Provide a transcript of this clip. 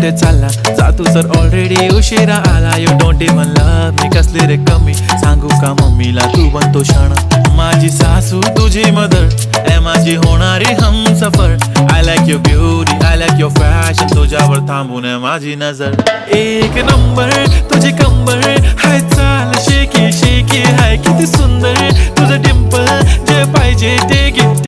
कुठे चालला जा तू तर ऑलरेडी उशिरा आला. You don't even love me कसली रे कमी सांगू का मम्मीला तू बनतो शाणा. माझी सासू तुझी मदर ए माझी होणारी Humsafar. I like your beauty I like your fashion तुझ्यावर थांबून माझी नजर. एक नंबर तुझी कंबर हाय चाल शेकी शेकी हाय किती सुंदर तुझं डिंपल जे पाहिजे ते घे